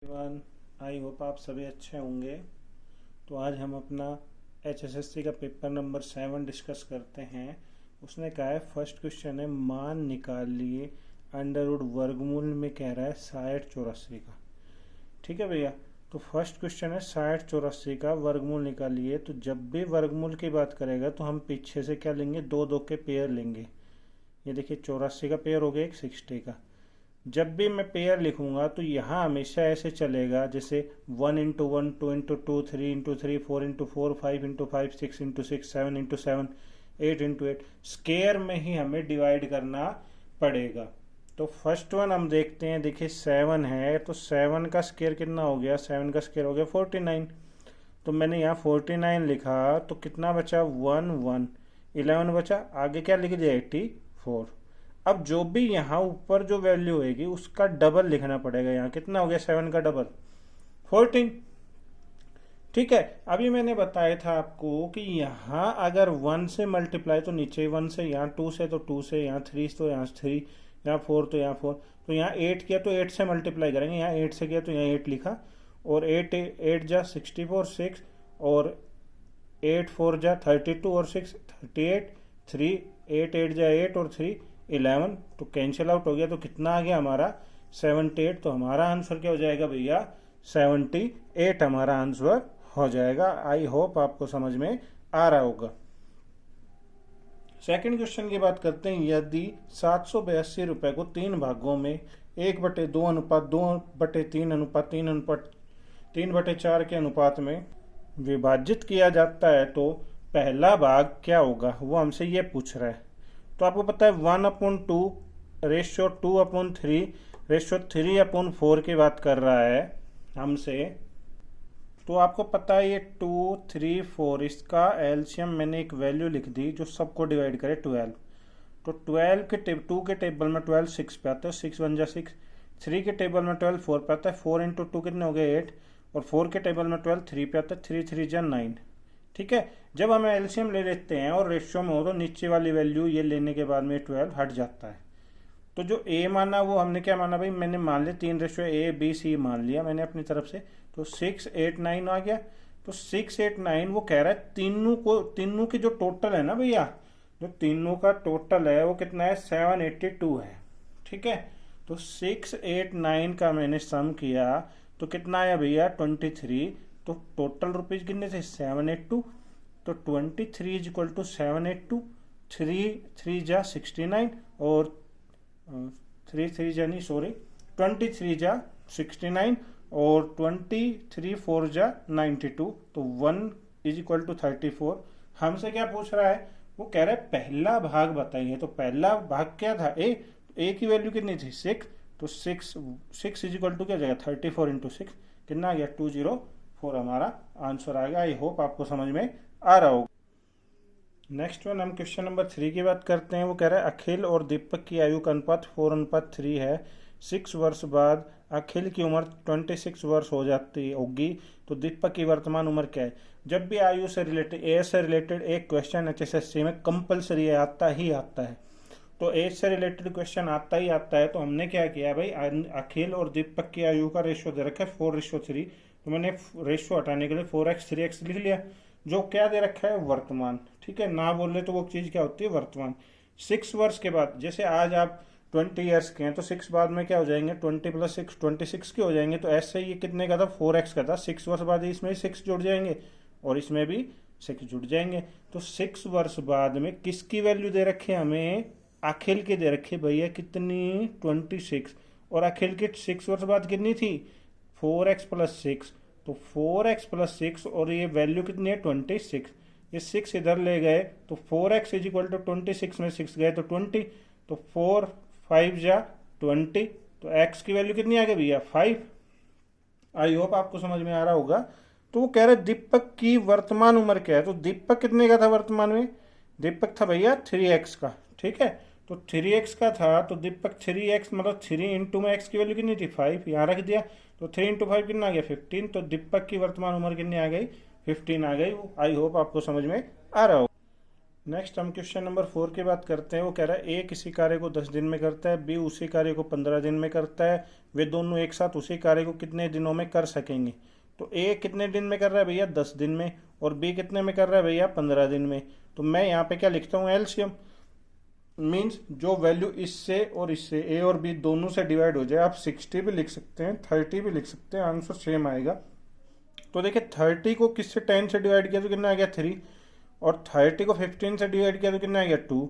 Everyone, I hope आप सभी अच्छे होंगे। तो आज हम अपना HSSC का पेपर नंबर 7 डिस्कस करते हैं। उसने कहा है फर्स्ट क्वेश्चन है मान निकालिए अंडर रूट वर्गमूल में कह रहा है 60 84 का। ठीक है भैया, तो फर्स्ट क्वेश्चन है 60 84 का वर्गमूल निकालिए। तो जब भी वर्गमूल की बात करेगा तो हम पीछे से क्या लेंगे, दो दो के पेयर लेंगे। ये देखिए 84 का पेयर हो गया, एक 60 का। जब भी मैं पेयर लिखूंगा तो यहाँ हमेशा ऐसे चलेगा जैसे 1 × 1 2 × 2 3 × 3 4 × 4 5 × 5 6 × 6 7 × 7 8 × 8 स्केयर में ही हमें डिवाइड करना पड़ेगा। तो फर्स्ट वन हम देखते हैं। देखिए 7 है तो 7 का स्केयर कितना हो गया, 7 का स्केयर हो गया 49। तो मैंने यहाँ 49 लिखा तो कितना बचा 1 1 11 बचा, आगे क्या लिख दिया 84। अब जो भी यहाँ ऊपर जो वैल्यू होगी उसका डबल लिखना पड़ेगा। यहाँ कितना हो गया 7 का डबल 14। ठीक है, अभी मैंने बताया था आपको कि यहाँ अगर 1 से मल्टीप्लाई तो नीचे 1 से, यहाँ 2 से तो 2 से, यहाँ 3 तो यहाँ 3, यहाँ 4 तो यहाँ 4, तो यहाँ 8 किया तो 8 से मल्टीप्लाई करेंगे। यहाँ 8 से किया तो यहाँ 8 लिखा, और 8 8 जा 64 6, और 8 4 जा 32, और 6 38, 3 8 8 जा 8, और 3 11, तो कैंसिल आउट हो गया। तो कितना आ गया हमारा 78। तो हमारा आंसर क्या हो जाएगा भैया 78 हमारा आंसर हो जाएगा। आई होप आपको समझ में आ रहा होगा। सेकंड क्वेश्चन की बात करते हैं। यदि 782 रुपए को 3 भागों में 1/2 अनुपात 2/3 अनुपात 3/4 के अनुपात में विभाजित किया जाता है तो पहला भाग क्या होगा, वो हमसे ये पूछ रहा है। तो आपको पता है 1/2 रेशियो 2/3 रेशियो 3/4 की बात कर रहा है हमसे। तो आपको पता है ये 2 3 4, इसका एलसीएम मैंने एक वैल्यू लिख दी जो सबको डिवाइड करे 12। तो 12 के 2 के टेबल में 12 6 पे आता है, 6 1 जा 6। 3 के टेबल में 12 4 पे आता है, 4 × 2 कितने हो गए 8, और 4 के टेबल में 12 3 पे आता है, 3 3 जा 9। ठीक है, जब हम एलसीएम ले लेते हैं और रेशियो में हो तो नीचे वाली वैल्यू ये लेने के बाद में 12 हट जाता है। तो जो ए माना वो हमने क्या माना भाई, मैंने मान लिया 3 रेशियो A B C मान लिया मैंने अपनी तरफ से। तो 6 8 9 आ गया। तो 6 8 9 वो कह रहा है तीनों की जो टोटल है ना भैया, जो तीनों का टोटल है वो कितना है 782 है। ठीक है, तो 6 8 9 का मैंने सम किया तो कितना आया भैया 23। तो टोटल रुपीज कितने थे 782। तो 23 = 782। 3 3 जा 69, और 23 जा नहीं सॉरी 23 जा 69, और 23 4 जा 92। तो 1 = 34। हमसे क्या पूछ रहा है, वो कह रहा है पहला भाग बताइए। तो पहला भाग क्या था ए की वैल्यू कितनी थी 6। तो 6 = क्या हो जाएगा 34 × 6, कितना आ गया 204 हमारा आंसर आ गया। आई होप आपको समझ में आ रहा होगा। नेक्स्ट वन हम क्वेश्चन नंबर 3 की बात करते हैं। वो कह रहा है अखिल और दीपक की आयु का अनुपात 4:3 है। 6 वर्ष बाद अखिल की उम्र 26 वर्ष हो जाती होगी, तो दीपक की वर्तमान उम्र क्या है। जब भी आयु से रिलेटेड एज से रिलेटेड एक क्वेश्चन HSSC में कंपलसरी आता ही आता है। तो एज से रिलेटेड क्वेश्चन आता ही आता है। तो हमने क्या किया भाई, अखिल और दीपक की आयु का रेशियो दे रखा है 4:3। तो मैंने रेशियो हटाने के लिए 4x 3x लिख लिया, जो क्या दे रखा है वर्तमान। ठीक है, ना बोले तो वो चीज़ क्या होती है वर्तमान। 6 वर्ष के बाद, जैसे आज आप 20 ईयर्स के हैं तो 6 बाद में क्या हो जाएंगे 20 + 6 26 के हो जाएंगे। तो ऐसे ही ये कितने का था 4x का था। 6 वर्ष बाद इसमें 6 जुड़ जाएंगे और इसमें भी 6 जुड़ जाएंगे। तो 6 वर्ष बाद में किसकी वैल्यू दे रखी है हमें, अखिल की दे रखी है भैया कितनी 26, और अखिल की 6 वर्ष बाद कितनी थी 4x + 6। तो 4x + 6, और ये वैल्यू कितनी है 26। ये 6 इधर ले गए तो 4x = 26 में 6 गए तो 20। तो 4 5 जा 20। तो x की वैल्यू कितनी आ गई भैया 5। आई होप आपको समझ में आ रहा होगा। तो वो कह रहे दीपक की वर्तमान उम्र क्या है। तो दीपक कितने का था वर्तमान में, दीपक था भैया 3x का। ठीक है, तो 3x का था तो दीपक 3x मतलब 3 × में x की वैल्यू कितनी थी 5, यहाँ रख दिया। तो 3 × 5 कितना आ गया 15। तो दीपक की वर्तमान उम्र कितनी आ गई 15 आ गई। आई होप आपको समझ में आ रहा हो। नेक्स्ट हम क्वेश्चन नंबर 4 की बात करते हैं। वो कह रहा है ए किसी कार्य को 10 दिन में करता है, बी उसी कार्य को 15 दिन में करता है, वे दोनों एक साथ उसी कार्य को कितने दिनों में कर सकेंगे। तो ए कितने दिन में कर रहा है भैया, 10 दिन में, और बी कितने में कर रहा है भैया, 15 दिन में। तो मैं यहाँ पे क्या लिखता हूँ, एलसीएम, मीन्स जो वैल्यू इससे और इससे ए और बी दोनों से डिवाइड हो जाए। आप 60 भी लिख सकते हैं, 30 भी लिख सकते हैं, आंसर सेम आएगा। तो देखिए 30 को किससे 10 से डिवाइड किया तो कितना आ गया 3, और 30 को 15 से डिवाइड किया तो कितना आ गया 2।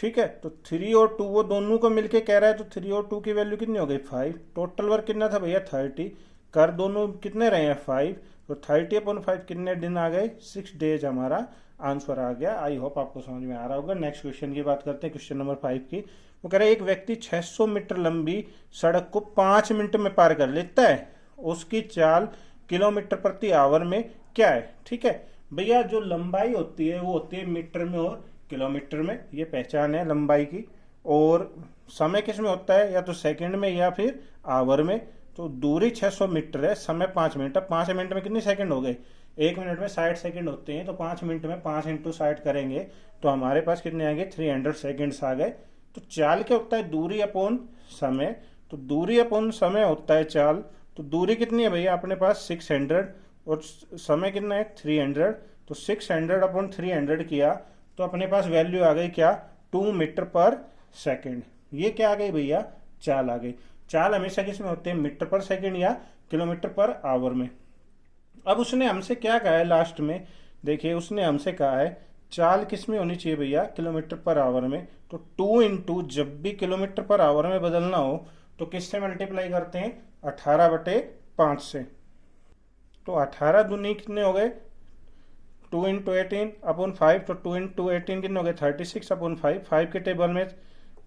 ठीक है, तो 3 और 2 वो दोनों को मिलके कह रहा है, तो 3 और 2 की वैल्यू कितनी हो गई 5। टोटल वर्क कितना था भैया 30, कर दोनों कितने रहे हैं 5, तो 30/5 कितने दिन आ गए 6 डेज, हमारा आंसर आ गया। आई होप आपको समझ में आ रहा होगा। नेक्स्ट क्वेश्चन की बात करते हैं, क्वेश्चन नंबर 5 की। वो कह रहा है एक व्यक्ति 600 मीटर लंबी सड़क को 5 मिनट में पार कर लेता है, उसकी चाल किलोमीटर प्रति आवर में क्या है। ठीक है भैया, जो लंबाई होती है वो होती है मीटर में और किलोमीटर में, ये पहचान है लंबाई की। और समय किस में होता है, या तो सेकंड में या फिर आवर में। तो दूरी 600 मीटर है, समय 5 मिनट है। 5 मिनट में कितने सेकंड हो गए, 1 मिनट में 60 सेकंड होते हैं, तो 5 मिनट में 5 × 60 करेंगे तो हमारे पास कितने आएंगे 300 सेकंड्स आ गए। तो चाल क्या होता है, दूरी अपॉन समय। तो दूरी अपॉन समय होता है चाल। तो दूरी कितनी है भैया अपने पास 600, और समय कितना है 300। तो 600/300 किया तो अपने पास वैल्यू आ गई क्या, 2 मीटर पर सेकंड। ये क्या आ गई भैया, चाल आ गई। चाल हमेशा किसमें होते हैं, मीटर पर सेकंड या किलोमीटर पर आवर में। अब उसने हमसे क्या कहा है लास्ट में, देखिए उसने हमसे कहा है चाल किस में होनी चाहिए भैया, किलोमीटर पर आवर में। तो 2 × जब भी किलोमीटर पर आवर में बदलना हो तो किससे मल्टीप्लाई करते हैं, 18/5 से। तो 18 दूनी कितने हो गए 2 × 18/5, तो 2 × 18 कितने हो गए 36/5। 5 के टेबल में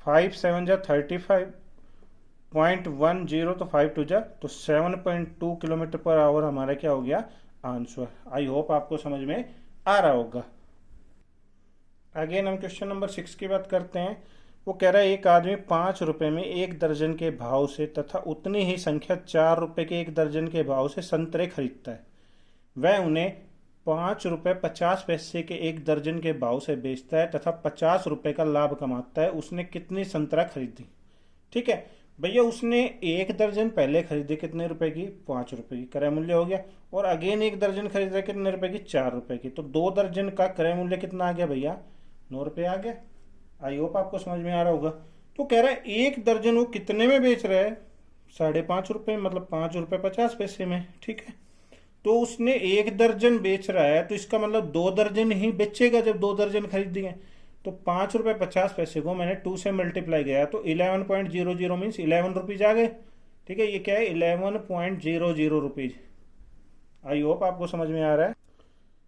5 7 जा 35.10, तो 5 2 जा, तो 7.2 किलोमीटर पर आवर हमारा क्या हो गया आंसर। आई होप आपको समझ में आ रहा होगा। अगेन हम क्वेश्चन नंबर 6 की बात करते हैं। वो कह रहा है एक आदमी 5 रुपए में 1 दर्जन के भाव से तथा उतनी ही संख्या 4 रुपए के 1 दर्जन के भाव से संतरे खरीदता है। वह उन्हें 5 रुपए 50 पैसे के 1 दर्जन के भाव से बेचता है तथा 50 रुपए का लाभ कमाता है। उसने कितनी संतरा खरीदी। ठीक है भैया, उसने 1 दर्जन पहले खरीदी कितने रुपए की, 5 रुपए की, क्रय मूल्य हो गया। और अगेन 1 दर्जन खरीदा कितने रुपए की, 4 रुपए की। तो 2 दर्जन का क्रय मूल्य कितना आ गया भैया, 9 रुपए आ गया। आई होप आपको समझ में आ रहा होगा। तो कह रहा है 1 दर्जन वो कितने में बेच रहा है, 5.5 रुपए, मतलब 5 रुपए 50 पैसे में। ठीक है, तो उसने 1 दर्जन बेच रहा है, तो इसका मतलब 2 दर्जन ही बेचेगा जब 2 दर्जन खरीद दिए। तो 5 रुपए 50 पैसे को मैंने 2 से मल्टीप्लाई किया तो 11.00 मीन्स 11 रुपीज आ गए। ठीक है, ये क्या है 11.00 रुपीज। आई होप आपको समझ में आ रहा है।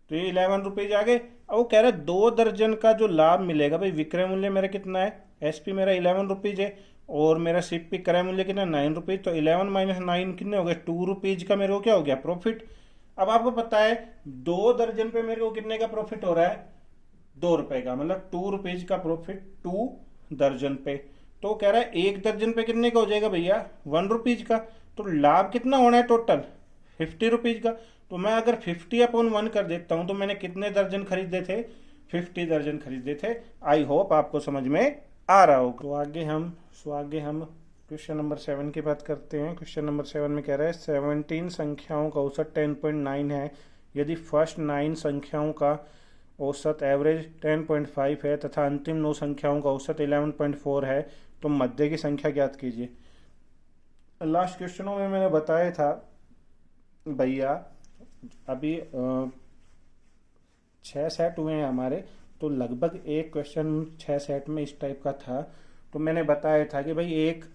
तो ये 11 रुपीज आ गए। अब वो कह रहा है 2 दर्जन का जो लाभ मिलेगा भाई, विक्रय मूल्य मेरा कितना है, एसपी मेरा 11 रुपीज है, और मेरा सीपी क्रय मूल्य कितना 9 रुपीज। तो 11 - 9 कितने हो गए, 2 रुपीज का मेरे को क्या हो गया प्रॉफिट। अब आपको पता है 2 दर्जन पे मेरे को कितने का प्रॉफिट हो रहा है, 2 रुपए का, मतलब 2 रुपीज का प्रॉफिट 2 दर्जन पे। तो कह रहा है 1 दर्जन पे कितने का हो जाएगा भैया, 1 रुपीज का। तो लाभ कितना होना है टोटल, 50 रुपीज का। तो मैं अगर 50/1 कर देता हूं तो मैंने कितने दर्जन खरीदे थे, 50 दर्जन खरीदे थे। आई होप आपको समझ में आ रहा होगा। तो आगे हम क्वेश्चन नंबर 7 की बात करते हैं। क्वेश्चन नंबर 7 में कह रहा है 17 संख्याओं का औसत 10.9 है। यदि फर्स्ट 9 संख्याओं का औसत एवरेज 10.5 है तथा अंतिम 9 संख्याओं का औसत 11.4 है, तो मध्य की संख्या ज्ञात कीजिए। लास्ट क्वेश्चनों में मैंने बताया था भैया, अभी 6 सेट हुए हैं हमारे, तो लगभग एक क्वेश्चन 6 सेट में इस टाइप का था। तो मैंने बताया था कि भाई एक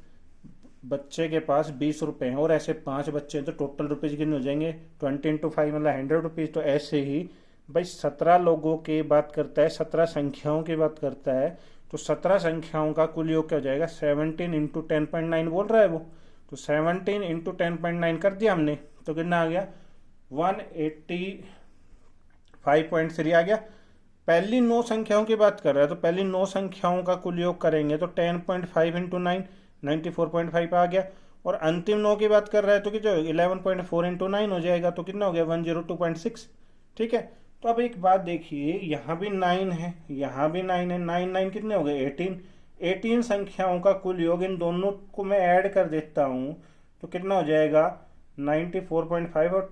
बच्चे के पास 20 रुपए हैं और ऐसे 5 बच्चे हैं, तो टोटल रुपीज कितने हो जाएंगे, 20 × 5 मतलब 100 रुपीज। तो ऐसे ही भाई 17 लोगों की बात करता है, 17 संख्याओं की बात करता है, तो 17 संख्याओं का कुल योग क्या हो जाएगा, 17 × 10.9 बोल रहा है वो। तो 17 × 10.9 कर दिया हमने, तो कितना आ गया 185.3 आ गया। पहली 9 संख्याओं की बात कर रहा है, तो पहली 9 संख्याओं का कुल योग करेंगे तो 10.5 × 9 94.5 आ गया। और अंतिम 9 की बात कर रहा है तो कितना 11.4 × 9 हो जाएगा, तो कितना हो गया 102.6। ठीक है, तो अब एक बात देखिए, यहाँ भी 9 है, यहाँ भी 9 है, 9 9 कितने हो गए 18। 18 संख्याओं का कुल योग, इन दोनों को मैं ऐड कर देता हूँ तो कितना हो जाएगा 94.5 और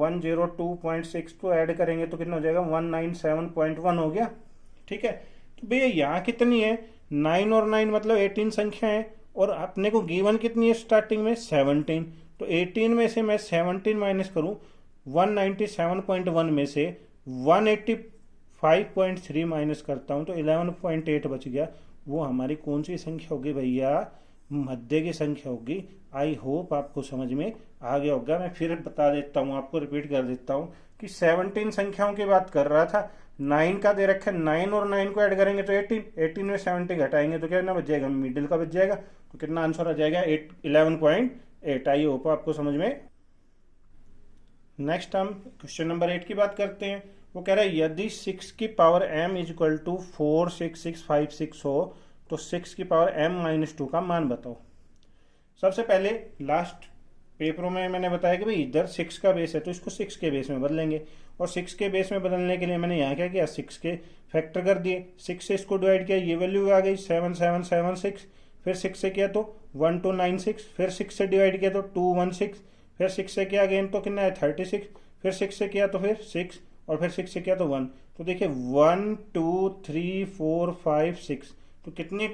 102.6 को ऐड करेंगे तो कितना हो जाएगा 197.1 हो गया। ठीक है, तो भैया यहाँ कितनी है 9 और 9 मतलब 18 संख्या है, और अपने को गिवन कितनी है स्टार्टिंग में 17। तो 18 में से मैं 17 माइनस करूँ 197.1 में से 185.3 माइनस करता हूँ तो 11.8 बच गया। वो हमारी कौन सी संख्या होगी भैया, मध्य की संख्या होगी। आई होप आपको समझ में आ गया होगा। मैं फिर बता देता हूँ, आपको रिपीट कर देता हूँ कि 17 संख्याओं की बात कर रहा था, 9 का दे रखा है, 9 और 9 को ऐड करेंगे तो 18, 18 में 70 घटाएंगे तो क्या ना बच जाएगा, मिडिल का बच जाएगा। तो कितना आंसर आ जाएगा 11.8। आई होप आपको समझ में। नेक्स्ट हम क्वेश्चन नंबर 8 की बात करते हैं। वो कह रहा है यदि 6 की power m is equal to 46656 हो तो 6 की पावर m-2 का मान बताओ। सबसे पहले लास्ट पेपरों में मैंने बताया कि भाई इधर 6 का बेस है तो इसको 6 के बेस में बदलेंगे, और 6 के बेस में बदलने के लिए मैंने यहाँ क्या किया 6 के फैक्टर कर दिए, 6 से इसको डिवाइड किया, ये वैल्यू आ गई 7776, फिर 6 से किया तो 1296, फिर 6 से डिवाइड किया तो 216, फिर 6 से किया अगेन तो कितना है 36, फिर 6 से किया तो फिर 6, और फिर 6 से किया तो 1। तो देखिए 1 2 3 4 5 6, तो कितनी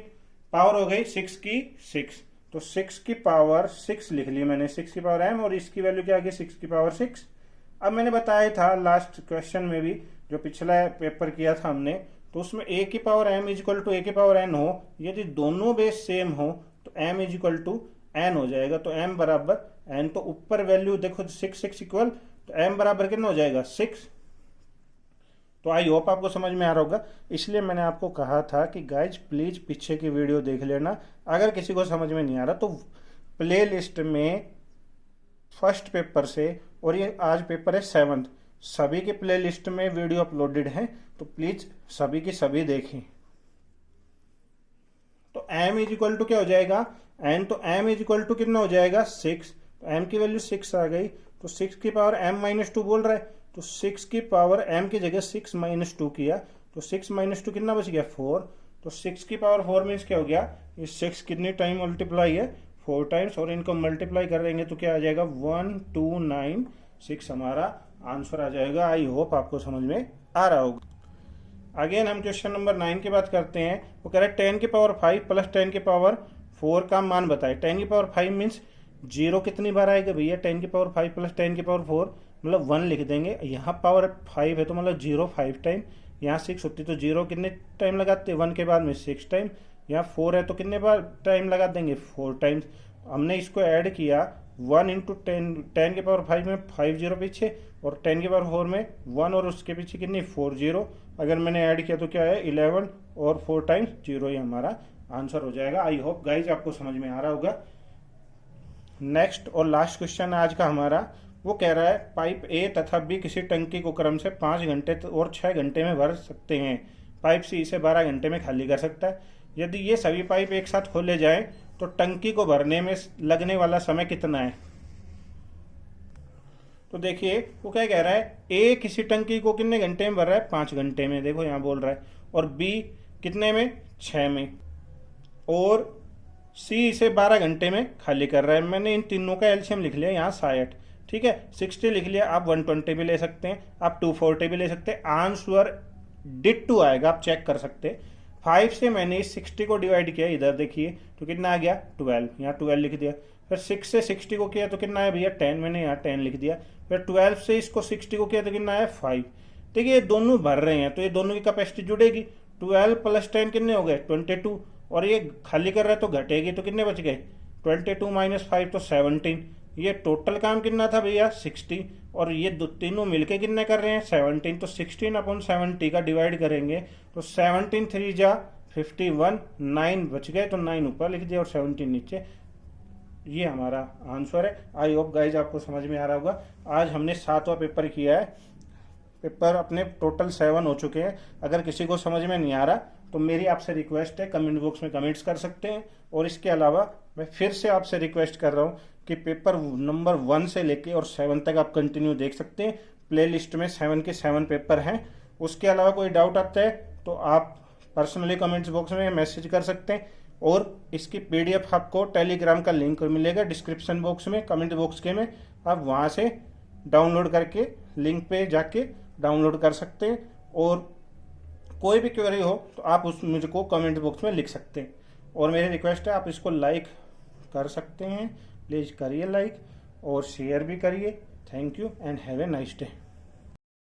पावर हो गई 6 की 6। तो 6 की पावर 6 लिख ली मैंने, 6 की पावर m, और इसकी वैल्यू क्या आ गई 6 की पावर 6। अब मैंने बताया था लास्ट क्वेश्चन में भी, जो पिछला पेपर किया था हमने, तो उसमें a की power m is equal to a की पावर n हो, यदि दोनों बेस सेम हो तो m is equal to n हो जाएगा। तो m बराबर n, तो ऊपर वैल्यू देखो 6 6 इक्वल, तो m बराबर कितना हो जाएगा 6। तो आई होप आपको समझ में आ रहा होगा। इसलिए मैंने आपको कहा था कि गाइज प्लीज पीछे की वीडियो देख लेना, अगर किसी को समझ में नहीं आ रहा तो प्ले लिस्ट में फर्स्ट पेपर से, और ये आज पेपर है 7th, सभी के प्ले लिस्ट में वीडियो अपलोडेड है, तो प्लीज सभी की सभी देखें। तो m इज इक्वल टू क्या हो जाएगा n, तो m इज इक्वल टू कितना हो जाएगा 6, तो m की वैल्यू 6 आ गई, तो 6 की पावर m-2 बोल रहा है, तो 6 की पावर m की जगह 6-2 किया, तो 6-2 कितना बच गया 4। तो 6 की पावर 4 मीन्स क्या हो गया, ये 6 कितनी टाइम मल्टीप्लाई है 4 टाइम्स, और इनको मल्टीप्लाई करेंगे तो क्या आ जाएगा 1296 हमारा आंसर आ जाएगा। आई होप आपको समझ में आ रहा होगा। अगेन हम क्वेश्चन नंबर 9 की बात करते हैं। वो कह रहा है 10 की पावर 5 प्लस 10 की पावर 4 का मान बताए। 10 की पावर 5 मीन्स जीरो कितनी बार आएगा भैया, 10 की पावर 5 प्लस 10 की पावर 4 मतलब 1 लिख देंगे। यहाँ पावर 5 है तो मतलब 0 5 टाइम, यहाँ 6 होती तो 0 कितने टाइम लगाते 1 के बाद में 6 टाइम, यहाँ 4 है तो कितने बार टाइम लगा देंगे 4 टाइम्स। हमने इसको ऐड किया 1 इंटू 10 के पावर 5 में 5 जीरो पीछे, और 10 के पावर 4 में 1 और उसके पीछे कितनी 4 जीरो, अगर मैंने ऐड किया तो क्या है 11 और 4 टाइम्स 0, ये हमारा आंसर हो जाएगा। आई होप गाइज आपको समझ में आ रहा होगा। नेक्स्ट और लास्ट क्वेश्चन आज का हमारा, वो कह रहा है पाइप ए तथा बी किसी टंकी को क्रम से 5 घंटे और 6 घंटे में भर सकते हैं। पाइप सी इसे 12 घंटे में खाली कर सकता है। यदि ये सभी पाइप एक साथ खोले जाएं तो टंकी को भरने में लगने वाला समय कितना है। तो देखिए वो क्या कह रहा है, ए किसी टंकी को कितने घंटे में भर रहा है 5 घंटे में, देखो यहाँ बोल रहा है, और बी कितने में 6 में, और सी इसे 12 घंटे में खाली कर रहा है। मैंने इन तीनों का एलसीएम लिख लिया यहाँ 60, ठीक है 60 लिख लिया। आप 120 भी ले सकते हैं, आप 240 भी ले सकते हैं, आंसर डिट्टू आएगा, आप चेक कर सकते हैं। 5 से मैंने इस 60 को डिवाइड किया, इधर देखिए तो कितना आ गया 12, यहाँ 12 लिख दिया। फिर 6 से 60 को किया तो कितना है भैया 10, मैंने यहाँ 10 लिख दिया। फिर 12 से इसको 60 को किया तो कितना है 5। देखिए ये दोनों भर रहे हैं तो ये दोनों की कैपेसिटी जुड़ेगी, 12 प्लस 10 कितने हो गए 22, और ये खाली कर रहा है तो घटेगी, तो कितने बच गए 22 माइनस 5 तो 17। ये टोटल काम कितना था भैया 60, और ये तीनों मिलके कितने कर रहे हैं 17। तो 16/70 का डिवाइड करेंगे तो 17 3 जा 51, 9 बच गए तो 9 ऊपर लिख दिया और 17 नीचे। ये हमारा आंसर है। आई होप गाइज आपको समझ में आ रहा होगा। आज हमने 7वां पेपर किया है, पेपर अपने टोटल 7 हो चुके हैं। अगर किसी को समझ में नहीं आ रहा तो मेरी आपसे रिक्वेस्ट है, कमेंट बॉक्स में कमेंट्स कर सकते हैं। और इसके अलावा मैं फिर से आपसे रिक्वेस्ट कर रहा हूँ कि पेपर नंबर 1 से लेके और 7 तक आप कंटिन्यू देख सकते हैं। प्ले लिस्ट में 7 के 7 पेपर हैं। उसके अलावा कोई डाउट आता है तो आप पर्सनली कमेंट्स बॉक्स में मैसेज कर सकते हैं, और इसकी PDF आपको टेलीग्राम का लिंक मिलेगा डिस्क्रिप्शन बॉक्स में, कमेंट बॉक्स के में। आप वहाँ से डाउनलोड करके लिंक पे जाके डाउनलोड कर सकते हैं, और कोई भी क्वेरी हो तो आप उस मुझको कमेंट बॉक्स में लिख सकते हैं। और मेरी रिक्वेस्ट है आप इसको लाइक कर सकते हैं, प्लीज़ करिए लाइक और शेयर भी करिए। Thank you and have a nice day.